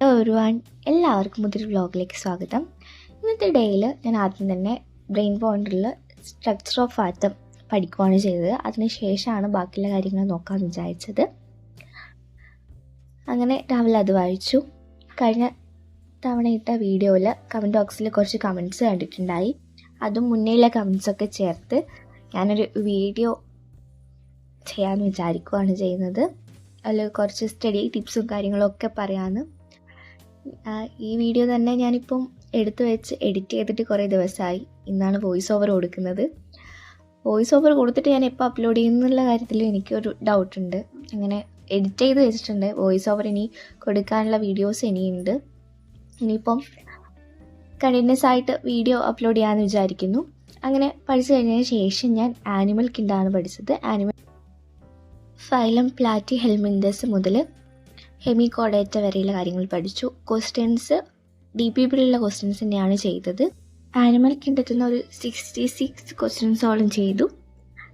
Hello everyone, എല്ലാവർക്കും പുതിയൊരു വ്ളോഗിലേക്ക് സ്വാഗതം. ഇന്നത്തെ ഡേയിൽ ഞാൻ ആദ്യം തന്നെ ബ്രെയിൻ പോയിന്റിൽ സ്ട്രക്ചർ ഓഫ് ആറ്റം പഠിക്കുകയാണ് ചെയ്തത്. അതിനുശേഷമാണ് ബാക്കിയുള്ള കാര്യങ്ങൾ നോക്കാമെന്ന് വിചാരിച്ചത്. അങ്ങനെ രാവിലെ അത് വായിച്ചു. കഴിഞ്ഞ തവണ ഇട്ട വീഡിയോയിൽ കമൻറ്റ് ബോക്സിൽ കുറച്ച് കമൻറ്റ്സ് കണ്ടിട്ടുണ്ടായി. അതും മുന്നേയുള്ള കമൻറ്റ്സൊക്കെ ചേർത്ത് ഞാനൊരു വീഡിയോ ചെയ്യാമെന്ന് വിചാരിക്കുകയാണ് ചെയ്യുന്നത്. അതിൽ കുറച്ച് സ്റ്റഡി ടിപ്സും കാര്യങ്ങളൊക്കെ പറയാമെന്ന്. ഈ വീഡിയോ തന്നെ ഞാനിപ്പം എടുത്തു വെച്ച് എഡിറ്റ് ചെയ്തിട്ട് കുറേ ദിവസമായി. ഇന്നാണ് വോയിസ് ഓവർ കൊടുക്കുന്നത്. വോയിസ് ഓവർ കൊടുത്തിട്ട് ഞാൻ എപ്പോൾ അപ്ലോഡ് ചെയ്യുന്നുള്ള കാര്യത്തിൽ എനിക്കൊരു ഡൗട്ടുണ്ട്. അങ്ങനെ എഡിറ്റ് ചെയ്ത് വെച്ചിട്ടുണ്ട്. വോയിസ് ഓവർ ഇനി കൊടുക്കാനുള്ള വീഡിയോസ് ഇനിയുണ്ട്. ഇനിയിപ്പം കണ്ടിന്യൂസ് ആയിട്ട് വീഡിയോ അപ്ലോഡ് ചെയ്യാമെന്ന് വിചാരിക്കുന്നു. അങ്ങനെ പഠിച്ചു കഴിഞ്ഞതിന് ശേഷം ഞാൻ ആനിമൽ കിൻഡാണ് പഠിച്ചത്. ആനിമൽ ഫൈലം പ്ലാറ്റി ഹെൽമിന്തസ് മുതൽ ഹെമികോഡേറ്റ വരെയുള്ള കാര്യങ്ങൾ പഠിച്ചു. ക്വസ്റ്റ്യൻസ് DPPയിലുള്ള ക്വസ്റ്റ്യൻസ് തന്നെയാണ് ചെയ്തത്. ആനിമൽ കിൻഡത്തിൽ നിന്ന് ഒരു 66 ക്വസ്റ്റ്യൻസോളം ചെയ്തു.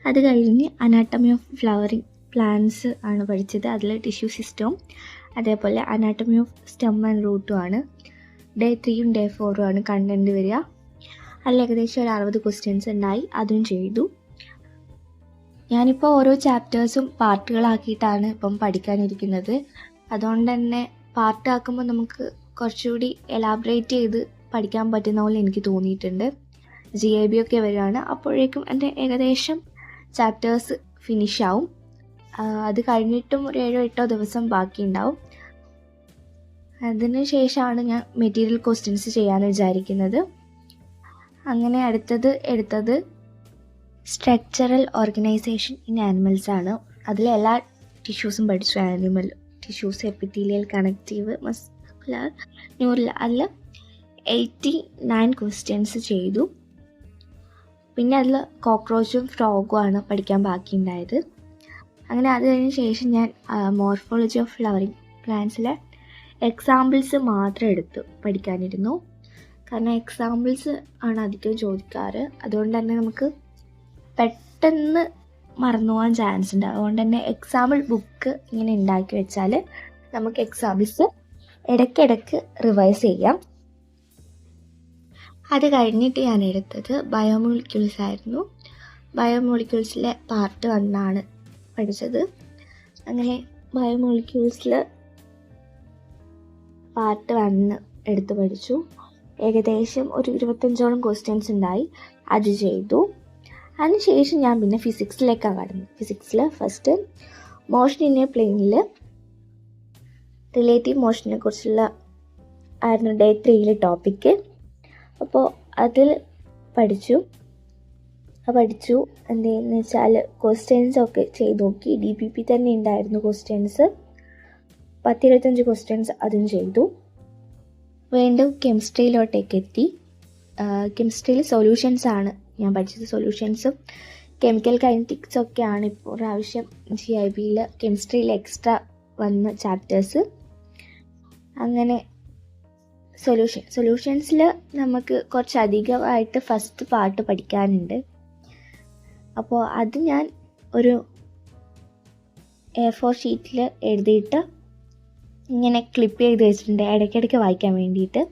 അത് കഴിഞ്ഞ് അനാട്ടമി ഓഫ് ഫ്ലവറിങ് പ്ലാന്റ്സ് ആണ് പഠിച്ചത്. അതിൽ ടിഷ്യൂ സിസ്റ്റവും അതേപോലെ അനാട്ടമി ഓഫ് സ്റ്റെം ആൻഡ് റൂട്ടും ആണ്. Day 3യും Day 4ഉം ആണ് കണ്ടൻറ്റ് വരിക. അതിൽ ഏകദേശം ഒരു 60 ക്വസ്റ്റ്യൻസ് ഉണ്ടായി. അതും ചെയ്തു. ഞാനിപ്പോൾ ഓരോ ചാപ്റ്റേഴ്സും പാർട്ടുകളാക്കിയിട്ടാണ് ഇപ്പം പഠിക്കാനിരിക്കുന്നത്. അതുകൊണ്ട് തന്നെ പാർട്ടാക്കുമ്പോൾ നമുക്ക് കുറച്ചുകൂടി എലാബറേറ്റ് ചെയ്ത് പഠിക്കാൻ പറ്റുന്ന പോലെ എനിക്ക് തോന്നിയിട്ടുണ്ട്. GAB ഒക്കെ വരികയാണ്. അപ്പോഴേക്കും എൻ്റെ ഏകദേശം ചാപ്റ്റേഴ്സ് ഫിനിഷാവും. അത് കഴിഞ്ഞിട്ടും ഒരു 7-8 ദിവസം ബാക്കിയുണ്ടാവും. അതിന് ശേഷമാണ് ഞാൻ മെറ്റീരിയൽ ക്വസ്റ്റ്യൻസ് ചെയ്യാമെന്ന് വിചാരിക്കുന്നത്. അങ്ങനെ അടുത്തത് എടുത്തത് സ്ട്രക്ചറൽ ഓർഗനൈസേഷൻ ഇൻ ആനിമൽസ് ആണ്. അതിൽ എല്ലാ ടിഷ്യൂസും പഠിച്ചു. Animal tissues, epithelial, connective, muscular, neural. അതിൽ 89 ക്വസ്റ്റ്യൻസ് ചെയ്തു. പിന്നെ അതിൽ കോക്രോച്ചും ഫ്രോഗും ആണ് പഠിക്കാൻ ബാക്കിയുണ്ടായത്. അങ്ങനെ അത് കഴിഞ്ഞ ശേഷം ഞാൻ മോർഫോളജി ഓഫ് ഫ്ലവറിങ് പ്ലാന്റ്സിലെ എക്സാമ്പിൾസ് മാത്രം എടുത്ത് പഠിക്കാനിരുന്നു. കാരണം എക്സാമ്പിൾസ് ആണ് അധികം ചോദിക്കാറ്. അതുകൊണ്ട് തന്നെ നമുക്ക് പെട്ടെന്ന് മറന്നു പോകാൻ ചാൻസ് ഉണ്ട്. അതുകൊണ്ട് തന്നെ എക്സാമ്പിൾ ബുക്ക് ഇങ്ങനെ ഉണ്ടാക്കി വെച്ചാൽ നമുക്ക് എക്സാമ്പിൾസ് ഇടയ്ക്കിടയ്ക്ക് റിവൈസ് ചെയ്യാം. അത് കഴിഞ്ഞിട്ട് ഞാൻ എടുത്തത് ബയോമോളിക്യൂൾസ് ആയിരുന്നു. ബയോമോളിക്യൂൾസിലെ പാർട്ട് 1 ആണ് പഠിച്ചത്. അങ്ങനെ ബയോമോളിക്യൂൾസിൽ പാർട്ട് 1 എടുത്ത് പഠിച്ചു. ഏകദേശം ഒരു 25ഓളം ക്വസ്റ്റ്യൻസ് ഉണ്ടായി. അത് ചെയ്തു. അതിനുശേഷം ഞാൻ പിന്നെ ഫിസിക്സിലേക്കാണ് കടന്നത്. ഫിസിക്സിൽ ഫസ്റ്റ് മോഷൻ ഇൻ എ പ്ലെയിനിൽ റിലേറ്റീവ് മോഷനെ കുറിച്ചുള്ള ആയിരുന്നു Day 3 ടോപ്പിക്ക്. അപ്പോൾ അതിൽ പഠിച്ചു. എന്തെന്ന് വെച്ചാൽ ക്വസ്റ്റ്യൻസൊക്കെ ചെയ്ത് നോക്കി. DPP തന്നെ ഉണ്ടായിരുന്നു ക്വസ്റ്റ്യൻസ്. 10-25 ക്വസ്റ്റ്യൻസ് അതും ചെയ്തു. വീണ്ടും കെമിസ്ട്രിയിലോട്ടേക്ക് എത്തി. കെമിസ്ട്രിയിൽ സൊല്യൂഷൻസ് ആണ് ഞാൻ പഠിച്ചത്. സൊല്യൂഷൻസും കെമിക്കൽ കൈനറ്റിക്സും ഒക്കെയാണ് ഇപ്പോൾ പ്രാവശ്യം GIBയിൽ കെമിസ്ട്രിയിൽ എക്സ്ട്രാ വന്ന ചാപ്റ്റേഴ്സ്. അങ്ങനെ സൊല്യൂഷൻസിൽ നമുക്ക് കുറച്ചധികമായിട്ട് ഫസ്റ്റ് പാർട്ട് പഠിക്കാനുണ്ട്. അപ്പോൾ അത് ഞാൻ ഒരു A4 ഷീറ്റിൽ എഴുതിയിട്ട് ഇങ്ങനെ ക്ലിപ്പ് ചെയ്ത് വെച്ചിട്ടുണ്ട് ഇടയ്ക്കിടയ്ക്ക് വായിക്കാൻ വേണ്ടിയിട്ട്.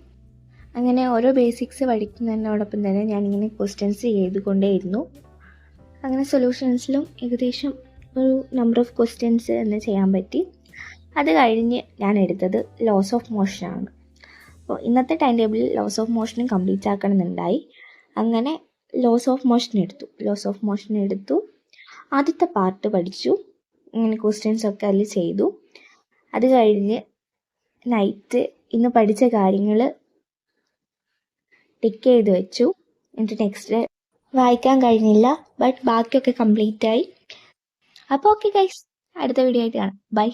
അങ്ങനെ ഓരോ ബേസിക്സ് പഠിക്കുന്നതിനോടൊപ്പം തന്നെ ഞാനിങ്ങനെ ക്വസ്റ്റ്യൻസ് ചെയ്തുകൊണ്ടേയിരുന്നു. അങ്ങനെ സൊല്യൂഷൻസിലും ഏകദേശം ഒരു നമ്പർ ഓഫ് ക്വസ്റ്റ്യൻസ് തന്നെ ചെയ്യാൻ പറ്റി. അത് കഴിഞ്ഞ് ഞാൻ എടുത്തത് ലോസ് ഓഫ് മോഷനാണ്. അപ്പോൾ ഇന്നത്തെ ടൈം ടേബിളിൽ ലോസ് ഓഫ് മോഷനും കംപ്ലീറ്റ് ആക്കണമെന്നുണ്ടായി. അങ്ങനെ ലോസ് ഓഫ് മോഷൻ എടുത്തു. ആദ്യത്തെ പാർട്ട് പഠിച്ചു. ഇങ്ങനെ ക്വസ്റ്റ്യൻസൊക്കെ അതിൽ ചെയ്തു. അത് കഴിഞ്ഞ് നൈറ്റ് ഇന്ന് പഠിച്ച കാര്യങ്ങൾ ടിക്ക് ചെയ്ത് വെച്ചു. എന്നിട്ട് നെക്സ്റ്റ് ഡേ വായിക്കാൻ കഴിഞ്ഞില്ല, ബട്ട് ബാക്കിയൊക്കെ കംപ്ലീറ്റ് ആയി. അപ്പോൾ ഓക്കെ ഗൈസ്, അടുത്ത വീഡിയോ ആയിട്ട് കാണാം. ബൈ.